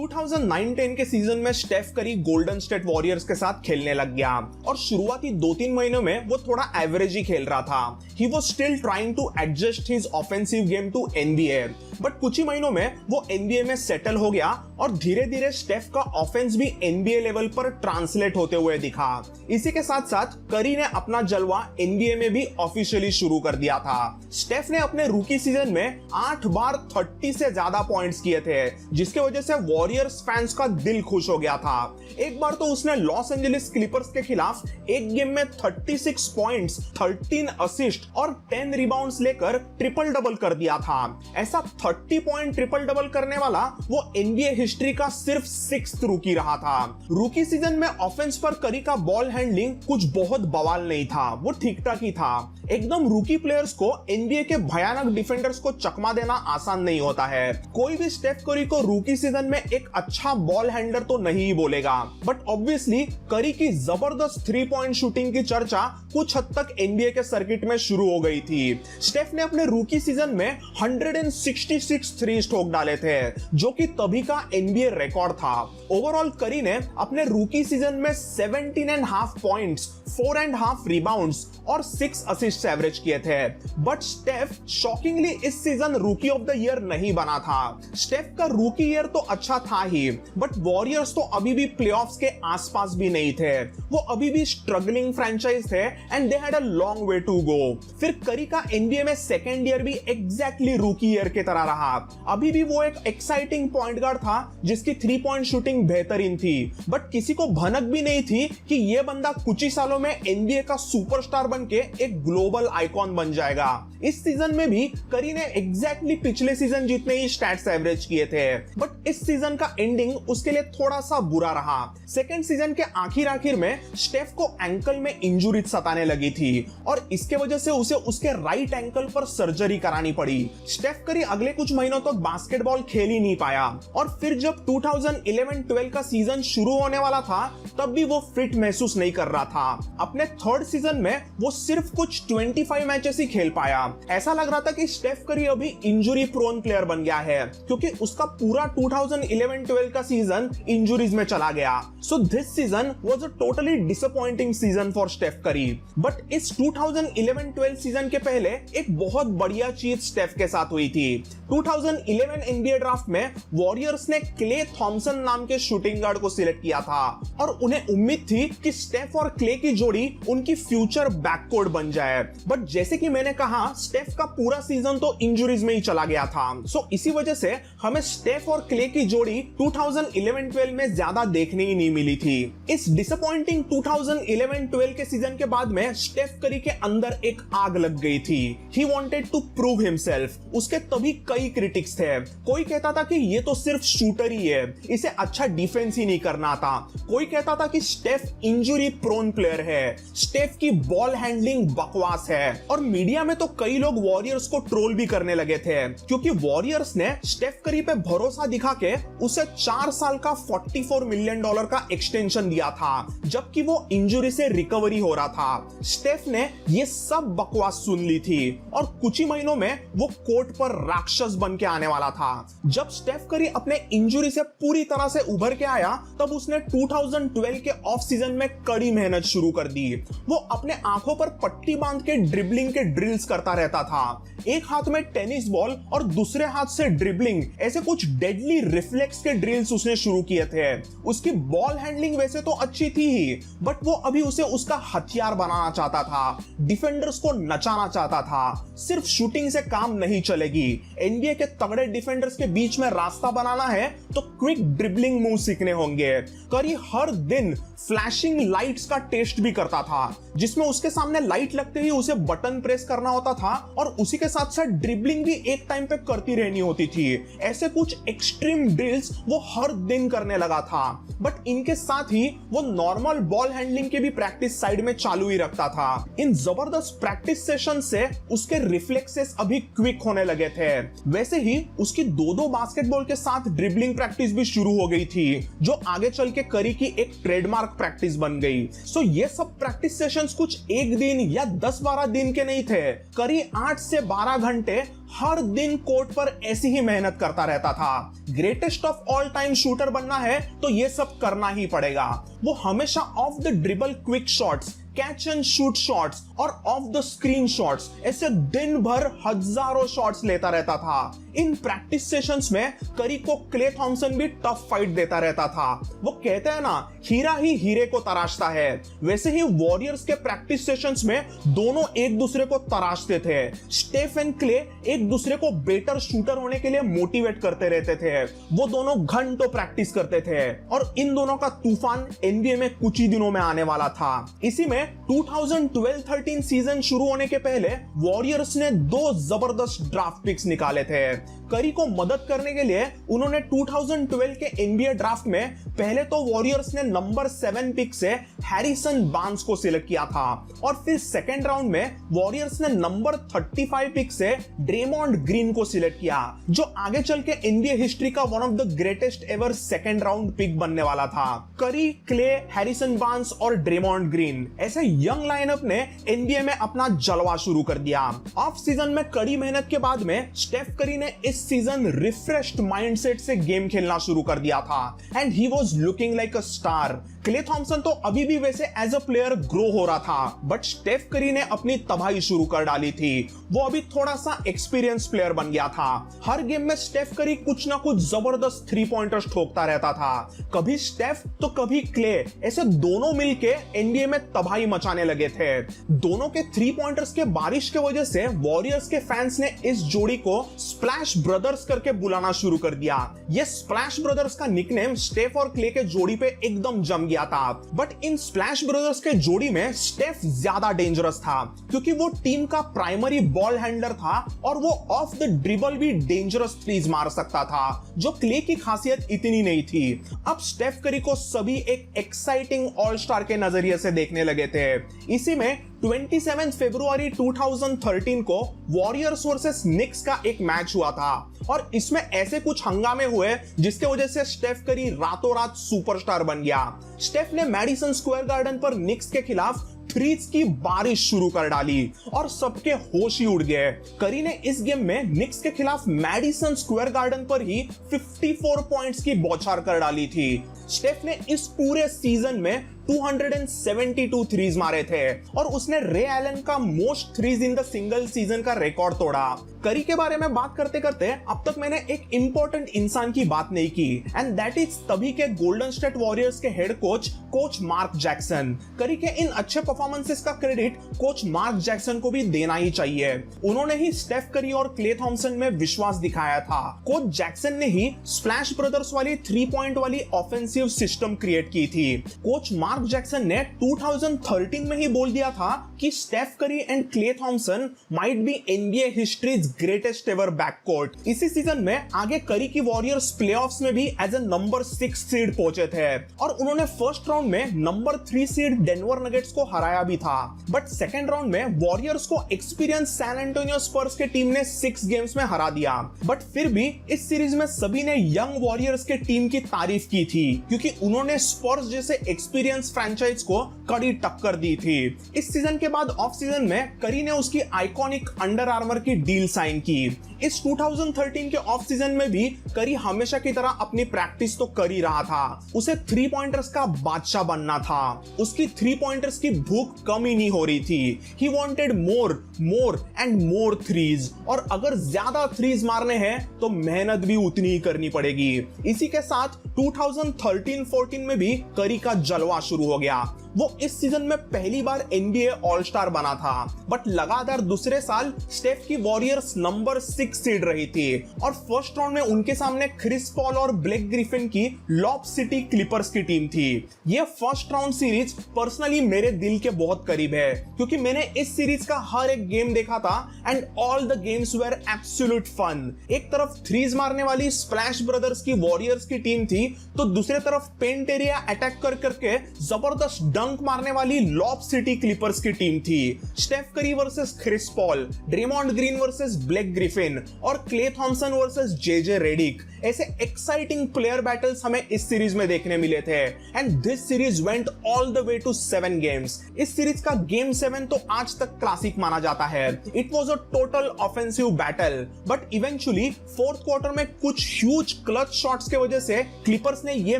2009-10 के सीजन में स्टेफ करी गोल्डन स्टेट वॉरियर्स के साथ खेलने लग गया और शुरुआती 2-3 महीनों में वो थोड़ा एवरेज ही खेल रहा था। He was still trying to adjust his offensive game to NBA, but कुछ ही महीनों में वो NBA में सेटल हो गया और धीरे धीरे स्टेफ का ऑफेंस भी NBA लेवल पर ट्रांसलेट होते हुए दिखा। इसी के साथ साथ करी ने अपना जलवा NBA में भी ऑफिशियली शुरू कर दिया था। स्टेफ ने अपने रूकी सीजन में 8 बार 30 से ज्यादा पॉइंट्स किए थे, जिसके वजह से वॉरियर्स फैंस का दिल खुश हो गया था। एक बार तो उसने लॉस एंजलिस क्लिपर्स के खिलाफ एक गेम में 36 पॉइंट्स, 13 असिस्ट और 10 रिबाउंड्स लेकर ट्रिपल डबल कर दिया था। ऐसा 30 पॉइंट ट्रिपल डबल करने वाला वो NBA हिस्ट्री का सिर्फ 6th रूकी रहा था। रूकी सीजन में ऑफेंस पर करी का बॉल हैंडलिंग कुछ बहुत बवाल नहीं था, वो ठीक ठाक ही था। एकदम रूकी प्लेयर्स को NBA के भयानक डिफेंडर्स को चकमा देना आसान नहीं होता है। कोई भी स्टेफ करी को रूकी सीजन में एक अच्छा बॉल हैंडलर तो नहीं बोलेगा, बट ऑब्वियसली करी की जबरदस्त 3 पॉइंट शूटिंग की चर्चा कुछ हद तक NBA के सर्किट में शुरू हो गई थी। स्टेफ ने अपने रूकी सीजन में 166 थ्री स्ट्रोक डाले थे, जो कि तभी का NBA रिकॉर्ड था। ओवरऑल करी ने अपने रूकी सीजन में 17.5 पॉइंट्स, 4.5 रिबाउंड्स और 6 असिस्ट एवरेज किए थे। बट स्टेफ शॉकिंगली इस सीजन रूकी ऑफ द ईयर नहीं बना था। स्टेफ का रूकी ईयर तो अच्छा था ही, बट वॉरियर्स तो अभी भी प्लेऑफ्स के आसपास भी नहीं थे। वो अभी भी स्ट्रगलिंग फ्रेंचाइज थे and they had a long way to go. फिर करी का NBA में सेकेंड ईयर भी एग्जैक्टली रूकी ईयर की तरह रहा। अभी भी वो एक एक्साइटिंग पॉइंट गार्ड था जिसकी 3 पॉइंट शूटिंग बेहतरीन थी, बट किसी को भनक भी नहीं थी कि ये बंदा कुछ ही सालों में NBA का सुपरस्टार बनके एक ग्लोबल आइकॉन बन जाएगा। इस सीजन में भी करी ने एग्जैक्टली पिछले सीजन जितने ही स्टैट्स एवरेज किए थे, बट इस सीजन का एंडिंग उसके लिए थोड़ा सा बुरा रहा। सेकेंड सीजन के आखिर में स्टेफ को एंकल में इंजुरी सताने लगी थी और इसके वजह से उसे उसके राइट एंकल पर सर्जरी करानी पड़ी। स्टेफ करी अगले कुछ महीनों तक बास्केटबॉल खेल ही नहीं पाया और फिर जब 2011-12 का सीजन शुरू होने वाला था तब भी वो फिट महसूस नहीं कर रहा था। अपने थर्ड सीजन में वो सिर्फ कुछ 25 मैचेस ही खेल पाया। ऐसा लग रहा था कि स्टेफ करी अभी इंजुरी प्रोन प्लेयर बन गया है, क्योंकि उसका पूरा 2011-12 का सीजन इंजुरीज में चला गया। So this season was a totally disappointing season for Steph Curry. But इस 2011-12 सीजन के पहले एक बहुत बढ़िया चीज स्टेफ के साथ हुई थी। 2011 NBA ड्राफ्ट में वॉरियर्स ने क्ले थॉमसन नाम के शूटिंग गार्ड को सिलेक्ट किया था और उन्हें उम्मीद थी कि स्टेफ और क्ले की जोड़ी उनकी फ्यूचर बैककोर्ट बन जाए। बट जैसे कि मैंने कहा, स्टेफ का पूरा सीजन तो इंजुरीज में ही चला गया था। सो इसी वजह से हमें स्टेफ और क्ले की जोड़ी 2011-12 में ज्यादा देखने ही नहीं मिली थी। इस डिसअपॉइंटिंग 2011-12 के सीजन के बाद में स्टेफ करी के अंदर एक आग लग गई थी। He wanted to prove himself। उसके तभी कई क्रिटिक्स थे। कोई कहता था कि ये तो सिर्फ शूटर ही है, इसे अच्छा डिफेंस ही नहीं करना था। कोई कहता था कि स्टेफ इंजुरी प्रोन प्लेयर है, स्टेफ की बॉल हैंडलिंग बकवास है। और मीडिया में तो कई लोग वॉरियर्स को ट्रोल भी करने लगे थे, क्योंकि वॉरियर्स ने स्टेफ करी पे भरोसा दिखा के उसे 4 साल का $44 मिलियन का एक्सटेंशन दिया था, जबकि वो इंजुरी से रिकवरी हो रहा था। स्टेफ ने ये सब बकवास सुन ली थी और कुछ ही महीनों में वो कोर्ट पर राक्षस बन के आने वाला था। जब स्टेफ करी अपने इंजुरी से पूरी तरह से उभर के आया, तब उसने 2012 के ऑफ सीजन में कड़ी मेहनत शुरू कर दी। वो अपने आंखों पर पट्टी बांध के ड्रिबलिंग के ड्रिल्स करता रहता था। एक हाथ में टेनिस बॉल और दूसरे हाथ से ड्रिबलिंग, ऐसे कुछ डेडली रिफ्लेक्स के ड्रिल्स उसने शुरू किए थे। उसकी बॉल हैंडलिंग वैसे तो अच्छी थी ही, बट वो अभी उसे उसका हथियार बनाना चाहता था, डिफेंडर्स को नचाना चाहता था। सिर्फ शूटिंग से काम नहीं चलेगी। NBA के तगड़े डिफेंडर्स के बीच में रास्ता बनाना है तो क्विक ड्रिबलिंग मूव सीखने होंगे। करी हर दिन फ्लैशिंग लाइट्स का टेस्ट भी करता था, जिसमें उसके सामने लाइट लगते ही उसे बटन प्रेस करना होता था और उसी के साथ साथ ड्रिबलिंग भी एक टाइम पे करती रहनी होती थी। ऐसे कुछ एक्सट्रीम ड्रिल्स वो हर दिन करने लगा था, बट इनके साथ ही वो नॉर्मल बॉल हैंडलिंग के भी प्रैक्टिस साइड में चालू ही रखता था। इन जबरदस्त प्रैक्टिस सेशन से उसके रिफ्लेक्सेस अभी क्विक होने लगे थे। वैसे ही उसकी 2-2 बास्केटबॉल के साथ ड्रिबलिंग प्रैक्टिस भी शुरू हो गई थी, जो आगे चल के करी की एक ट्रेडमार्क प्रैक्टिस बन गई। सो ये सब प्रैक्टिस सेशंस कुछ एक दिन या 10-12 दिन के नहीं थे। करी 8 से 12 घंटे हर दिन कोर्ट पर ऐसी ही मेहनत करता रहता था। Greatest of all time shooter बनना है तो ये सब करना ही पड़ेगा। वो हमेशा off the dribble quick shots, catch and shoot shots और ऑफ द स्क्रीन शॉट्स, ऐसे दिन भर हजारों शॉट्स लेता रहता था। इन प्रैक्टिस सेशंस में करी को क्ले थॉमसन भी टफ फाइट देता रहता था। वो कहते हैं ना, हीरा ही हीरे को तराशता है, वैसे ही वॉरियर्स के प्रैक्टिस सेशंस में दोनों एक दूसरे को तराशते थे। स्टेफ एंड क्ले एक दूसरे को बेटर शूटर होने के लिए मोटिवेट करते रहते थे। वो दोनों घंटों प्रैक्टिस करते थे और इन दोनों का तूफान एनबीए में कुछ ही दिनों में आने वाला था। इसी में 2012-13 सीजन शुरू होने के पहले वॉरियर्स ने 2 जबरदस्त ड्राफ्ट पिक्स निकाले थे। करी को मदद करने के लिए उन्होंने 2012 के एनबीए ड्राफ्ट में पहले तो वॉरियर्स ने नंबर 7 पिक से हैरिसन बार्न्स को सिलेक्ट किया था और फिर सेकेंड राउंड में वॉरियर्स ने नंबर 35 पिक से ड्रेमॉन्ड ग्रीन को सिलेक्ट किया, जो आगे चल के एनबीए हिस्ट्री का one of the greatest ever second round pick बनने वाला था। करी, क्ले, हैरिसन बार्न्स और ड्रेमॉन्ड ग्रीन, ऐसे यंग लाइनअप ने एनबीए में अपना जलवा शुरू कर दिया। ऑफ सीजन में कड़ी मेहनत के बाद में स्टेफ करी ने इस सीजन रिफ्रेश्ड माइंडसेट से गेम खेलना शुरू कर दिया था and he was looking like a star. Klay Thompson तो अभी भी वैसे एज अ प्लेयर ग्रो हो रहा था, बट स्टेफ करी ने अपनी तबाही शुरू कर डाली थी। वो अभी थोड़ा सा एक्सपीरियंस प्लेयर बन गया था। हर गेम में स्टेफ करी कुछ ना कुछ जबरदस्त 3 पॉइंटर्स ठोकता रहता था। कभी स्टेफ तो कभी क्ले, ऐसे दोनों मिलके एनबीए में तबाही मचाने लगे थे। दोनों के 3 पॉइंटर्स के बारिश के वजह से वॉरियर्स के फैंस ने इस जोड़ी को स्प्लैश ब्रदर्स करके बुलाना शुरू कर दिया। ये स्प्लैश ब्रदर्स का निकनेम स्टेफ और क्ले के जोड़ी पे एकदम जम गया था। बट इन स्प्लैश ब्रदर्स के जोड़ी में स्टेफ ज्यादा डेंजरस था, क्योंकि वो टीम का प्राइमरी बॉल हैंडलर था और वो ऑफ द ड्रिबल भी डेंजरस थ्रीज मार सकता था, जो क्ले की खासियत इतनी नहीं थी। अब स्टेफ करी को सभी एक एक्साइटिंग ऑल स्टार के नजरिए से देखने लगे थे। इसी में 27 फरवरी 2013 को वॉरियर्स वर्सेस निक्स का एक मैच हुआ था और इसमें ऐसे कुछ हंगामे हुए जिसके वजह से स्टेफ करी रातों रात सुपरस्टार बन गया। स्टेफ ने मैडिसन स्क्वायर गार्डन पर निक्स के खिलाफ थ्रीज की बारिश शुरू कर डाली और सबके होश ही उड़ गए। करी ने इस गेम में निक्स के खिलाफ मैडिसन स्क्वायर गार्डन पर ही 54 पॉइंट्स की बौछार कर डाली थी। स्टेफ ने इस पूरे सीजन में 272 थ्रीज मारे थे और उसने रे एलन का most threes in the single season का रिकॉर्ड तोड़ा। करी के बारे में बात करते करते अब तक मैंने एक इंपॉर्टेंट इंसान की बात नहीं की, एंड दैट इज तभी के गोल्डन स्टेट वॉरियर्स के हेड कोच मार्क जैक्सन। करी के इन अच्छे परफॉर्मेंसेस का क्रेडिट कोच मार्क जैक्सन को भी देना ही चाहिए। उन्होंने ही स्टेफ करी और क्ले थॉमसन में विश्वास दिखाया था। कोच जैक्सन ने ही स्प्लैश ब्रदर्स वाली 3 पॉइंट वाली ऑफेंसिव सिस्टम क्रिएट की थी। कोच मार्क जैक्सन ने 2013 में ही बोल दिया था कि Steph Curry and Klay Thompson might be NBA history's greatest ever backcourt. इसी सीजन में आगे करी की वॉरियर्स प्लेऑफ्स में भी एज ए नंबर 6 सीड पहुंचे थे और उन्होंने फर्स्ट राउंड में नंबर 3 सीड डेनवर नगेट्स को हराया भी था। बट सेकेंड राउंड में वॉरियर्स को एक्सपीरियंस सैन एंटोनियो स्पर्स के टीम ने 6 गेम्स में हरा दिया। बट फिर भी इस सीरीज में सभी ने यंग वॉरियर्स के टीम की तारीफ की थी, क्योंकि उन्होंने स्पर्स जैसे एक्सपीरियंस फ्रैंचाइज को कड़ी टक्कर दी थी। इस सीजन के बाद ऑफ सीजन में करी ने उसकी आइकॉनिक अंडर आर्मर की डील साइन की। इस 2013 के ऑफ सीजन में भी करी हमेशा की तरह अपनी प्रैक्टिस तो कर ही रहा था। उसे 3 पॉइंटर्स का बादशाह बनना था। उसकी 3 पॉइंटर्स की भूख कम ही नहीं हो रही थी। He wanted more and more threes, और अगर ज्यादा थ्रीज मारने हैं तो मेहनत भी उतनी ही करनी पड़ेगी। इसी के साथ 2013-14 में भी करी का जलवा शुरू हो गया। वो इस सीजन में पहली बार एनबीए ऑल स्टार बना था, बट लगातार दूसरे साल स्टेफ की वॉरियर्स नंबर 6 सीड रही थी और फर्स्ट राउंड में उनके सामने क्रिस पॉल और ब्लेक ग्रिफिन की लॉब सिटी क्लिपर्स की टीम थी। ये फर्स्ट राउंड सीरीज पर्सनली मेरे दिल के बहुत करीब है, क्योंकि मैंने इस सीरीज का हर एक गेम देखा था and all the games were absolute fun. एक तरफ थ्रीज मारने वाली स्प्लैश ब्रदर्स की वॉरियर्स की टीम थी, तो दूसरे तरफ पेंट एरिया अटैक कर करके जबरदस्त डंक मारने वाली लॉब सिटी क्लिपर्स की टीम थी। Steph Curry versus Chris Paul, Draymond Green versus Blake Griffin और Klay Thompson versus JJ Redick, ऐसे एक्साइटिंग प्लेयर बैटल्स हमें इस सीरीज में देखने मिले थे। And this series went all the way to 7 games. इस सीरीज का गेम 7 तो आज तक क्लासिक माना जाता है। It was a total offensive battle, but eventually fourth quarter में कुछ ह्यूज क्लच शॉट्स के वजह से क्लिपर्स ने ये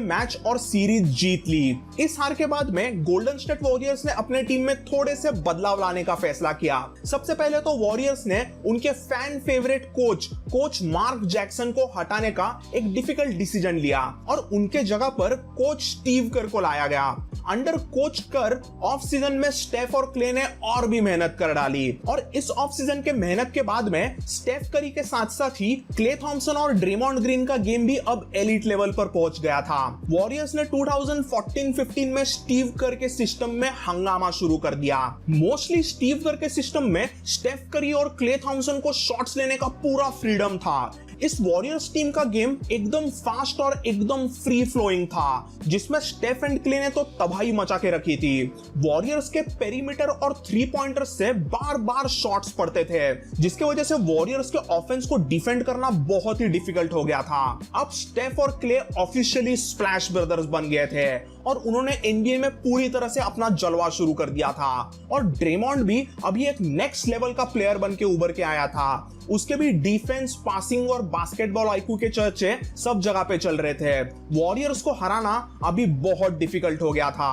मैच और सीरीज जीत ली। इस हार के बाद में गोल्डन स्टेट वॉरियर्स ने अपने टीम में थोड़े से बदलाव लाने का फैसला किया। सबसे पहले तो वॉरियर्स ने उनके fan favourite coach mark Jackson को हटाने का एक डिफिकल्ट डिसीजन लिया और उनके जगह पर कोच स्टीव कर को लाया गया। अंडर कोच कर ऑफ सीजन में स्टेफ और क्ले ने और भी मेहनत कर डाली और इस ऑफ सीजन के मेहनत के बाद में स्टेफ करी के साथ साथ ही क्ले थॉमसन और ड्रेमॉन्ड ग्रीन का गेम भी अब एलीट लेवल पर पहुंच गया था। वॉरियर्स ने 2014-15 में स्टीव कर के सिस्टम में हंगामा शुरू कर दिया। मोस्टली स्टीव कर के सिस्टम में स्टेफ करी और क्ले थॉमसन को शॉट्स लेने का पूरा फ्रीडम था। इस वॉरियर्स टीम का गेम एकदम फास्ट और एकदम फ्री फ्लोइंग था, जिसमें स्टेफ एंड क्ले ने तो तबाही मचा के रखी थी। वॉरियर्स के पेरीमीटर और 3 पॉइंटर्स से बार बार शॉट्स पड़ते थे, जिसके वजह से वॉरियर्स के ऑफेंस को डिफेंड करना बहुत ही डिफिकल्ट हो गया था। अब स्टेफ और क्ले ऑफिशियली स्प्लैश ब्रदर्स बन गए थे और उन्होंने एनबीए में पूरी तरह से अपना जलवा शुरू कर दिया था। और ड्रेमॉन्ड भी अभी एक नेक्स्ट लेवल का प्लेयर बन के उभर के आया था। उसके भी डिफेंस, पासिंग और बास्केटबॉल आईक्यू के चर्चे सब जगह पे चल रहे थे। वॉरियर्स को हराना अभी बहुत डिफिकल्ट हो गया था।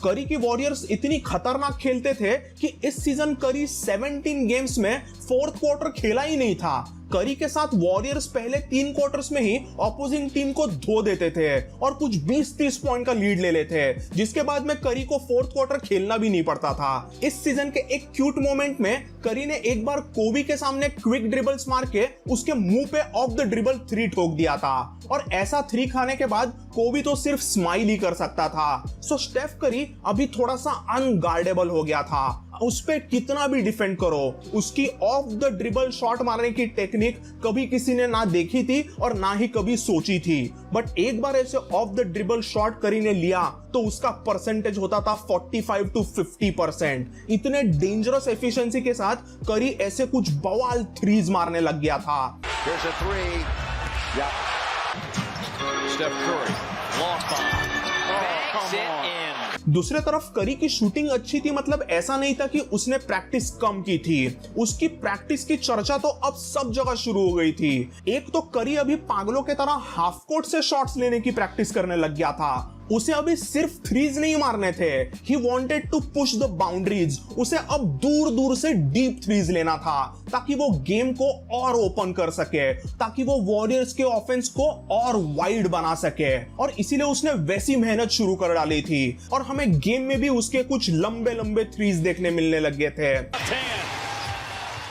करी की वॉरियर्स इतनी खतरनाक खेलते थे कि इस सीजन करी 17 गेम्स में फोर्थ क्वार्टर खेला ही नहीं था। करी के साथ वॉरियर्स पहले 3 क्वार्टर्स में ही ऑपोजिंग टीम को धो देते थे और कुछ 20-30 पॉइंट का लीड ले लेते, जिसके बाद में करी को फोर्थ क्वार्टर खेलना भी नहीं पड़ता था। इस सीजन के एक क्यूट मोमेंट में करी ने एक बार कोबी के सामने क्विक ड्रिबल्स मार के उसके मुंह पे ऑफ द ड्रिबल 3 ठोक दिया था और ऐसा 3 खाने के बाद कोबी तो सिर्फ स्माइल ही कर सकता था। सो स्टेफ करी अभी थोड़ा सा अनगार्डेबल हो गया था। उस पे कितना भी डिफेंड करो, उसकी ऑफ द ड्रिबल शॉट मारने की टेक्निक कभी किसी ने ना देखी थी और ना ही कभी सोची थी। बट एक बार ऐसे ऑफ द ड्रिबल शॉट करी ने लिया तो उसका परसेंटेज होता था 45 to 50%। इतने डेंजरस एफिशिएंसी के साथ करी ऐसे कुछ बवाल थ्रीज मारने लग गया था। दूसरे तरफ करी की शूटिंग अच्छी थी, मतलब ऐसा नहीं था कि उसने प्रैक्टिस कम की थी। उसकी प्रैक्टिस की चर्चा तो अब सब जगह शुरू हो गई थी। एक तो करी अभी पागलों के तरह हाफ कोर्ट से शॉट्स लेने की प्रैक्टिस करने लग गया था। उसे अभी सिर्फ थ्रीज नहीं मारने थे, he wanted to push the boundaries. उसे अब दूर दूर से डीप थ्रीज लेना था ताकि वो गेम को और ओपन कर सके, ताकि वो वॉरियर्स के ऑफेंस को और वाइड बना सके। और इसीलिए उसने वैसी मेहनत शुरू कर डाली थी और हमें गेम में भी उसके कुछ लंबे लंबे थ्रीज देखने मिलने लग गए थे।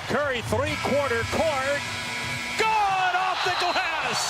Curry 3/4 court, good off the glass.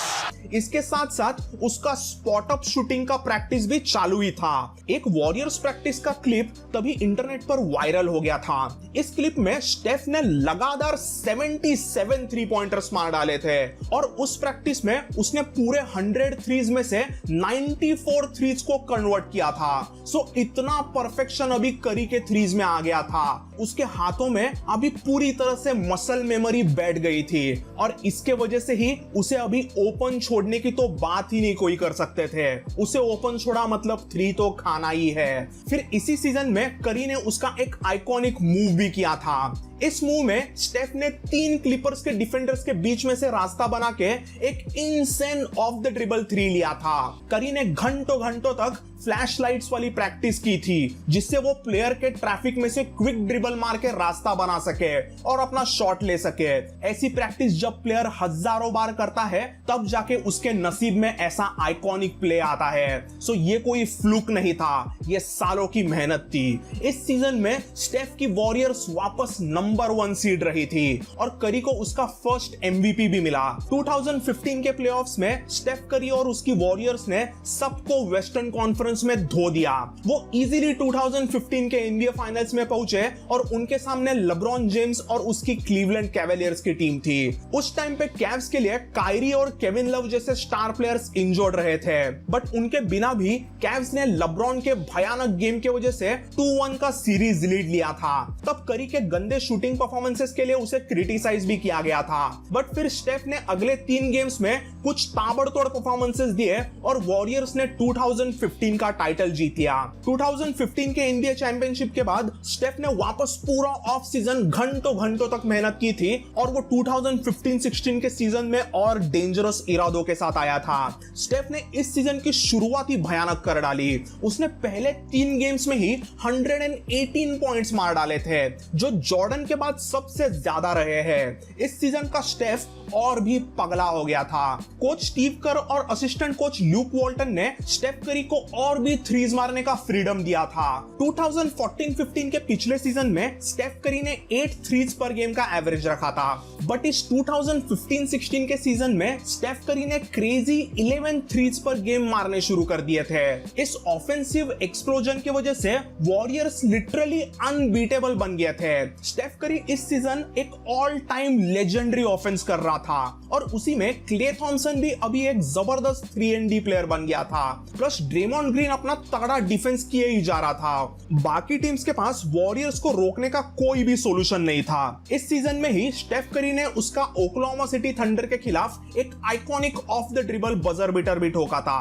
इसके साथ साथ उसका स्पॉट अप शूटिंग का प्रैक्टिस भी चालू ही था। एक वॉरियर्स प्रैक्टिस का क्लिप तभी इंटरनेट पर वायरल हो गया था। इस क्लिप में स्टेफ ने लगातार 77 3 पॉइंटर्स मार डाले थे और उस प्रैक्टिस में उसने पूरे 100 थ्रीज में से 94 थ्रीज को कन्वर्ट किया था। सो इतना परफेक्शन अभी करी के थ्रीज में आ गया था। उसके हाथों में अभी पूरी तरह से मसल मेमोरी बैठ गई थी और इसके वजह से ही उसे अभी ओपन छोड़ने की तो बात ही नहीं कोई कर सकते थे। उसे ओपन छोड़ा मतलब 3 तो खाना ही है। फिर इसी सीजन में करी ने उसका एक आइकॉनिक मूव भी किया था। इस मूव में स्टेफ ने 3 क्लिपर्स के डिफेंडर्स के बीच में से रास्ता बना के एक इनसेन ऑफ द ड्रिबल 3 लिया था। करी ने घंटों घंटों तक फ्लैश लाइट्स वाली प्रैक्टिस की थी, जिससे वो प्लेयर के ट्रैफिक में से क्विक ड्रिबल मार के रास्ता बना सके और अपना शॉट ले सके। ऐसी प्रैक्टिस जब प्लेयर हजारों बार करता है तब जाके उसके नसीब में ऐसा आइकॉनिक प्ले आता है। सो ये कोई फ्लूक नहीं था, ये सालों की मेहनत थी। इस सीजन में स्टेफ की वॉरियर्स वापस नंबर नंबर 1 सीड रही थी और करी को उसका फर्स्ट MVP भी मिला। 2015 के प्लेऑफ्स में स्टेफ करी और उसकी वॉरियर्स ने सबको वेस्टर्न कॉन्फ्रेंस में धो दिया। वो इजीली 2015 के NBA फाइनल्स में पहुंचे और उनके सामने लेब्रॉन जेम्स और उसकी क्लीवलैंड कैवेलियर्स की टीम थी। उस टाइम पे कैव्स के लिए कायरी और केविन लव जैसे स्टार प्लेयर्स इंजर्ड रहे थे, बट उनके बिना भी कैव्स ने लेब्रॉन के भयानक गेम की वजह से 2-1 का सीरीज लीड लिया था। तब करी के गंदे शूटिंग परफॉर्मेंसेस के लिए उसे क्रिटिसाइज भी किया गया था, बट फिर स्टेफ ने अगले 3 गेम्स में कुछ ताबड़तोड़ परफॉर्मेंसेस दिए और वॉरियर्स ने 2015 का टाइटल जीत लिया। 2015 के NBA चैंपियनशिप के बाद स्टेफ ने वापस पूरा ऑफ सीजन घंटों तक मेहनत की थी और वो 2015-16 के सीजन में और डेंजरस इरादों के साथ आया था। स्टेफ ने इस सीजन की शुरुआत ही भयानक कर डाली। उसने पहले 3 गेम्स में ही 118 पॉइंट्स मार डाले थे, जो जॉर्डन के बाद सबसे ज्यादा रहे हैं। इस सीजन का स्टेफ और भी पगला हो गया था। कोच स्टीव कर और असिस्टेंट कोच ल्यूक वॉल्टन ने स्टेफ करी को और भी थ्रीज मारने का फ्रीडम दिया था। 2014-15 के पिछले सीजन में स्टेफ करी ने 8 थ्रीज पर गेम का एवरेज रखा था, बट इस 2015-16 के सीजन में स्टेफ करी ने क्रेजी 11 थ्रीज पर गेम मारने शुरू कर दिए थे। इस ऑफेंसिव एक्सप्लोजन की वजह से वॉरियर्स लिटरली अनबीटेबल बन गए थे। स्टेफ करी इस सीजन एक ऑल टाइम लेजेंडरी ऑफेंस कर रहा था और उसी में क्ले थॉमसन भी अभी एक जबरदस्त 3&D प्लेयर बन गया था। प्लस ड्रेमॉन्ड ग्रीन अपना तगड़ा डिफेंस किए ही जा रहा था। बाकी टीम्स के पास वॉरियर्स को रोकने का कोई भी सॉल्यूशन नहीं था। इस सीजन में ही स्टेफ करी ने उसका ओक्लाहोमा सिटी थंडर के खिलाफ एक iconic off the dribble buzzer beater भी ठोका था।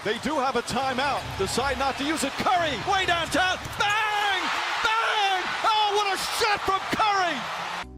They do have a timeout. Decide not to use it. Curry way downtown. Bang! Bang! Oh, what a shot from Curry!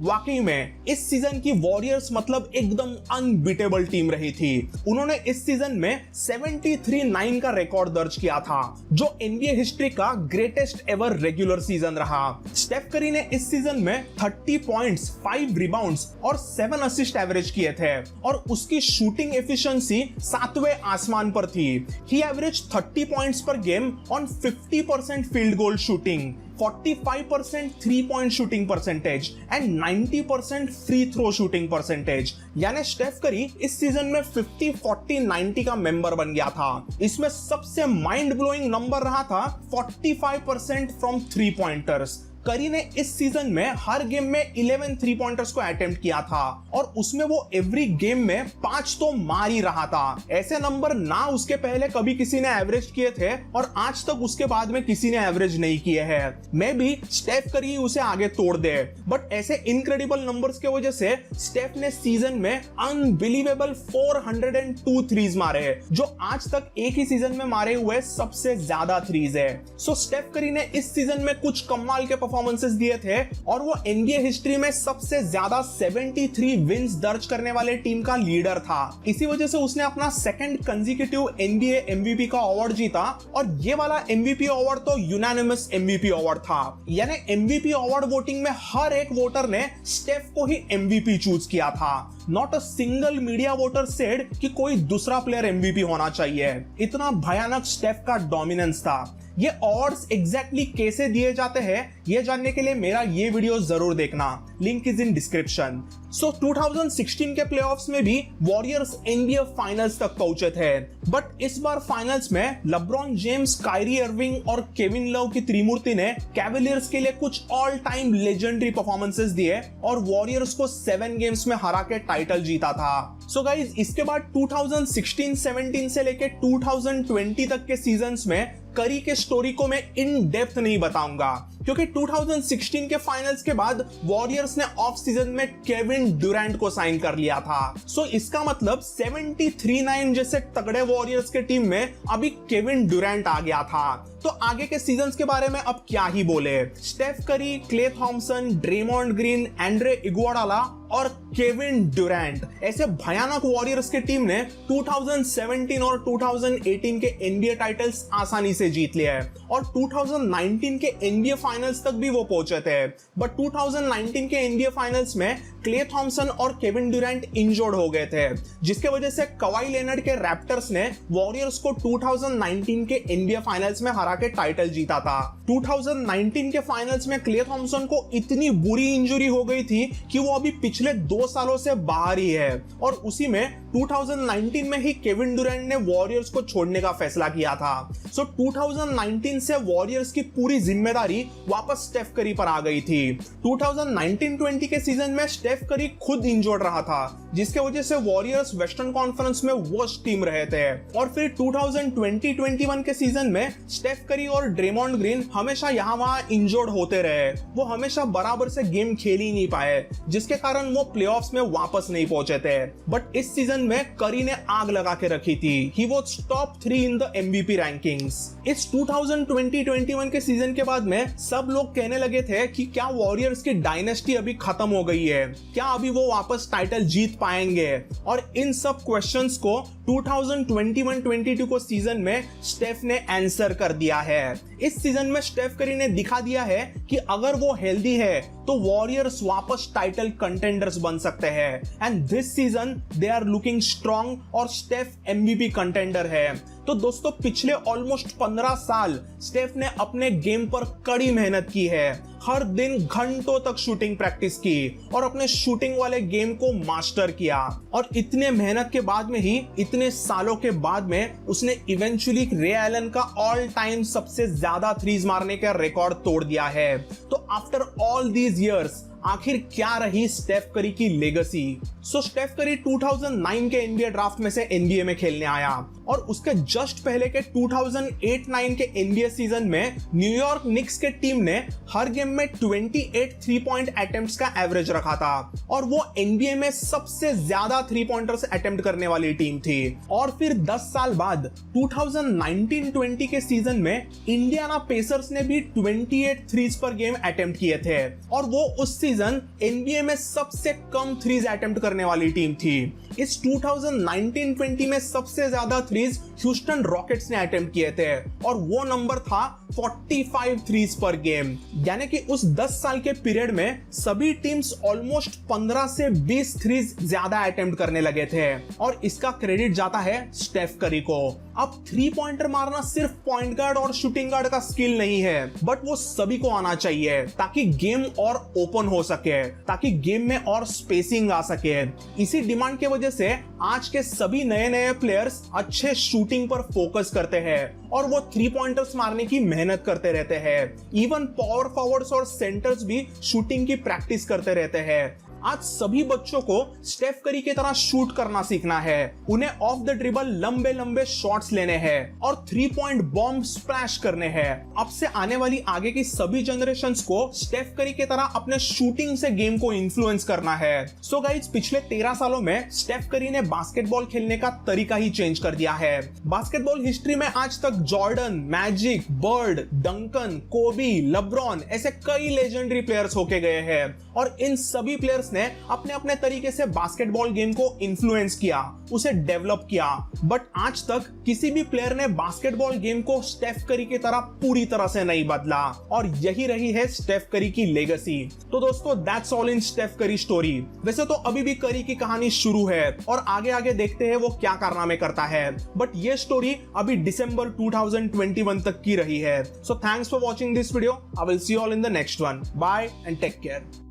वाकई में इस सीजन की वॉरियर्स मतलब एकदम अनबीटेबल टीम रही थी। उन्होंने इस सीजन में 73-9 का रिकॉर्ड दर्ज किया था, जो NBA हिस्ट्री का ग्रेटेस्ट एवर रेगुलर सीजन रहा। स्टेफ करी ने इस सीजन में 30 पॉइंट्स, 5 रिबाउंड्स और 7 असिस्ट एवरेज किए थे और उसकी शूटिंग एफिशिएंसी 7वें आसमान पर थी। ही एवरेज 30 पॉइंट्स पर game on 50% field goal shooting, 45% 3-point shooting percentage and 90% free throw shooting percentage. यानी स्टेफ करी इस सीजन में 50-40-90 का मेंबर बन गया था। इसमें सबसे माइंड ब्लोइंग नंबर रहा था 45% फ्रॉम 3 पॉइंटर्स। करी ने इस सीजन में हर गेम में 11 3 पॉइंटर्स को अटेम्प्ट किया था और उसमें वो एवरी गेम में 5 तो मार ही रहा था। ऐसे नंबर ना उसके पहले कभी किसी ने एवरेज किए थे और आज तक उसके बाद में किसी ने एवरेज नहीं किए हैं। मैं भी स्टेफ करी उसे आगे तोड़ दे, बट ऐसे इनक्रेडिबल नंबर्स की वजह से स्टेफ ने सीजन में अनबिलीवेबल 402 थ्रीज मारे, जो आज तक एक ही सीजन में मारे हुए सबसे ज्यादा थ्रीज है। सो स्टेफ करी ने इस सीजन में कुछ कमाल के परफॉर्मेंसेस दिए थे और वो NBA हिस्ट्री में सबसे ज्यादा 73 विन्स दर्ज करने वाले टीम का लीडर था। इसी वजह से उसने अपना सेकंड कंसेक्यूटिव NBA MVP का अवार्ड जीता और ये वाला MVP अवार्ड तो यूनानिमस MVP अवार्ड था। यानी MVP अवार्ड वोटिंग में हर एक वोटर ने स्टेफ को ही MVP चूज किया था। Not a single media voter said कि कोई दूसरा प्लेयर MVP होना चाहिए। इतना भयानक स्टेफ का डोमिनेंस था। ये अवार्ड्स एग्जैक्टली कैसे दिए जाते हैं ये जानने के लिए मेरा ये वीडियो जरूर देखना, लिंक इज इन डिस्क्रिप्शन। सो 2016 के प्लेऑफ्स में भी वॉरियर्स NBA फाइनल्स तक पहुंचे थे, बट इस बार फाइनल्स में लेब्रॉन जेम्स, कायरी अर्विंग और केविन लव की त्रिमूर्ति ने कैवेलियर्स के लिए कुछ ऑल टाइम लेजेंडरी परफॉर्मेंसेस दिए और वॉरियर्स को 7 गेम्स में हरा के टाइटल जीता था। सो गाइज, इसके बाद 2016-17 से लेके 2020 तक के सीजन्स में करी के स्टोरी को मैं इन डेप्थ नहीं बताऊंगा, क्योंकि 2016 के फाइनल्स के बाद वॉरियर्स ने ऑफ सीजन में केविन ड्यूरेंट को साइन कर लिया था। सो इसका मतलब 73-9 जैसे तगड़े वॉरियर्स के टीम में अभी केविन ड्यूरेंट आ गया था। तो आगे के सीजन्स के बारे में अब क्या ही बोले। Steph Curry, Klay Thompson, Draymond Green, Andre Iguodala और केविन ड्यूरेंट, ऐसे भयानक वॉरियर्स की टीम ने 2017 और 2018 के NBA टाइटल्स आसानी से जीत लिए और 2019 के NBA फाइनल्स तक भी वो पहुंचे थे, बट 2019 के NBA फाइनल्स में क्ले थॉमसन और केविन ड्यूरेंट इंजर्ड हो गए थे, जिसके वजह से कवाई लेनर्ड के रैप्टर्स ने वॉरियर्स को 2019 के NBA फाइनल्स में हरा के टाइटल जीता था। 2019 के फाइनल्स में क्ले थॉमसन को इतनी बुरी इंजरी हो गई थी कि वो अभी पिछले 2 सालों से बाहर ही है, और उसी में 2019 में ही केविन ड्यूरेंट ने वॉरियर्स को छोड़ने का फैसला किया था। सो 2019 से वॉरियर्स की पूरी जिम्मेदारी वापस स्टेफ करी पर आ गई थी। 2019-20 के सीजन में स्टेफ करी खुद इंजर्ड रहा था, जिसके वजह से वॉरियर्स वेस्टर्न कॉन्फ्रेंस में वर्स्ट टीम रहे थे, और फिर 2020-21 के सीजन में स्टेफ करी और ड्रेमॉन्ड ग्रीन हमेशा यहाँ वहां इंजर्ड होते रहे। वो हमेशा बराबर से गेम खेल ही नहीं पाए, जिसके कारण वो प्लेऑफ्स में वापस नहीं पहुंचे थे। बट इस सीजन में करी ने आग लगा के रखी थी। He was top 3 in the MVP rankings. इस 2020-21 के सीजन के बाद में सब लोग कहने लगे थे कि क्या वॉरियर्स की डायनेस्टी अभी खत्म हो गई है, क्या अभी वो वापस टाइटल जीत पाएंगे, और इन सब क्वेश्चंस को 2021-22 को सीजन में स्टेफ ने आंसर कर दिया है। इस सीजन में स्टेफ करी ने दिखा दिया है कि अगर वो हेल्दी है तो वॉरियर्स वापस टाइटल कंटेंडर्स बन सकते हैं, and this season they are looking strong और स्टेफ MVP कंटेंडर है। तो दोस्तों पिछले ऑलमोस्ट 15 साल स्टेफ ने अपने गेम पर कड़ी मेहनत की है, हर दिन घंटों तक शूटिंग प्रैक्टिस की और अपने शूटिंग वाले गेम को मास्टर किया, और इतने मेहनत के बाद में ही इतने सालों के बाद में उसने इवेंचुअली रे एलन का ऑल टाइम सबसे ज्यादा थ्रीज मारने का रिकॉर्ड तोड़ दिया है। तो आफ्टर ऑल दीज इयर्स आखिर क्या रही स्टेफ करी की लेगेसी? सो स्टेफ करी 2009 के NBA ड्राफ्ट में से NBA में खेलने आया, और उसके जस्ट पहले के 2008-9 के NBA सीजन में न्यूयॉर्क निक्स के टीम ने हर गेम में 28 3 पॉइंट अटेम्प्ट्स का एवरेज रखा था, और वो NBA में सबसे ज्यादा 3 पॉइंटर्स अटेम्प्ट करने वाली टीम थी। और फिर 10 साल बाद 2019-20 के सीजन में इंडियाना पेसर्स ने भी 28 थ्रीज पर गेम अटेम्प्ट किए थे, और वो उस सीजन NBA में सबसे कम थ्रीज अटेम्प्ट करने वाली टीम थी। इस 2019-20 में सबसे ज्यादा थ्रीज ह्यूस्टन रॉकेट्स ने अटेम्प्ट किए थे, और वो नंबर था 45 थ्रीज पर गेम। यानी कि उस 10 साल के पीरियड में सभी टीम्स ऑलमोस्ट 15 से 20 थ्रीज ज्यादा अटेम्प्ट करने लगे थे, और इसका क्रेडिट जाता है स्टेफ करी को। अब 3 पॉइंटर मारना सिर्फ पॉइंट गार्ड और शूटिंग गार्ड का स्किल नहीं है, बट वो सभी को आना चाहिए ताकि गेम और ओपन हो सके, ताकि गेम में और स्पेसिंग आ सके। इसी डिमांड की वजह से आज के सभी नए नए प्लेयर्स अच्छे शूटिंग पर फोकस करते हैं, और वो 3 पॉइंटर्स मारने की मेहनत करते रहते हैं। इवन पावर फॉरवर्ड्स और सेंटर्स भी शूटिंग की प्रैक्टिस करते रहते हैं। आज सभी बच्चों को स्टेफ करी की तरह शूट करना सीखना है, उन्हें ऑफ द ड्रिबल लंबे लंबे शॉट्स लेने हैं और 3 पॉइंट बॉम्ब स्प्लैश करने हैं। अब से आने वाली आगे की सभी जनरेशंस को स्टेफ करी की तरह अपने शूटिंग से गेम को इन्फ्लुएंस करना है। सो गाइस, पिछले 13 सालों में स्टेफ करी ने बास्केटबॉल खेलने का तरीका ही चेंज कर दिया है। बास्केटबॉल हिस्ट्री में आज तक जॉर्डन, मैजिक, बर्ड, डंकन, कोबी, लेब्रॉन ऐसे कई लेजेंडरी प्लेयर्स होके गए हैं, और इन सभी प्लेयर्स ने अपने अपने तरीके से बास्केटबॉल गेम को इन्फ्लुएंस किया, उसे डेवलप किया, बट आज तक किसी भी प्लेयर ने बास्केटबॉल गेम को स्टेफ करी की तरह पूरी तरह से नहीं बदला, और यही रही है स्टेफ करी की लेगेसी। तो दोस्तों, that's all in Steph Curry story. वैसे तो अभी भी करी की कहानी शुरू है, और आगे आगे देखते हैं वो क्या कारनामे करता है, बट ये स्टोरी अभी दिसंबर 2021 तक की रही है। So thanks for watching this video. I will see you all in the next one. Bye and take care.